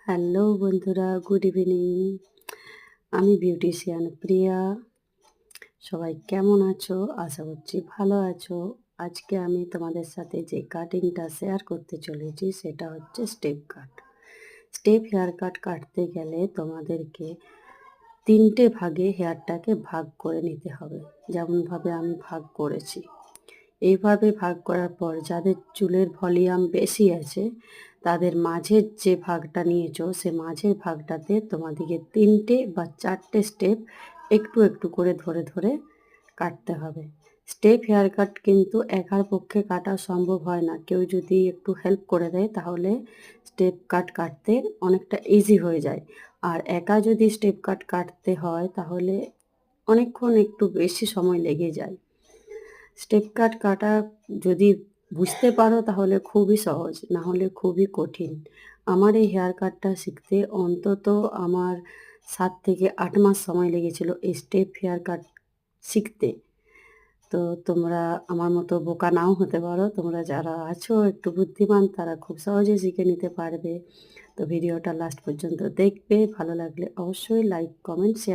Hello বন্ধুরা, good evening. আমি beautician প্রিয়া। সবাই কেমন আছো? আশা করছি ভালো আছো। আজকে আমি তোমাদের সাথে যে কাটিংটা শেয়ার করতে চলেছি সেটা হচ্ছে step cut. Step hair cut কাটতে গেলে তোমাদেরকে 3টে ভাগে হেয়ারটাকে ভাগ করে নিতে হবে। যেমনভাবে আমি ভাগ করেছি। এইভাবে ভাগ করার পর যাদের চুলের ভলিউম বেশি আছে তাদের মাঝের যে ভাগটা নিয়েছো সে মাঝের ভাগটাতে তোমাদেরকে 3টে বা 4টে স্টেপ একটু একটু করে ধরে ধরে কাটতে হবে। স্টেপ হেয়ার কাট কিন্তু একার পক্ষে কাটা সম্ভব হয় না। কেউ যদি একটু হেল্প করে দেয় তাহলে স্টেপ কাট কাটতে অনেকটা ইজি হয়ে যায়। আর একা যদি স্টেপ কাট কাটতে হয় তাহলে অনেকক্ষণ একটু বেশি সময় লেগে যায়। স্টেপ কাট কাটা যদি বুঝতে পারো তাহলে খুবই সহজ, না হলে খুবই কঠিন। আমার এই হেয়ার কাটটা শিখতে অন্তত আমার 7 থেকে 8 মাস সময় লেগেছিল এই স্টেপ হেয়ার কাট শিখতে। তো তোমরা আমার মতো বোকা নাও হতে পারো। তোমরা যারা আছো একটু বুদ্ধিমান তারা খুব সহজে শিখে নিতে পারবে। তো ভিডিওটা লাস্ট পর্যন্ত দেখবে। ভালো লাগলে অবশ্যই লাইক, কমেন্ট, শেয়ার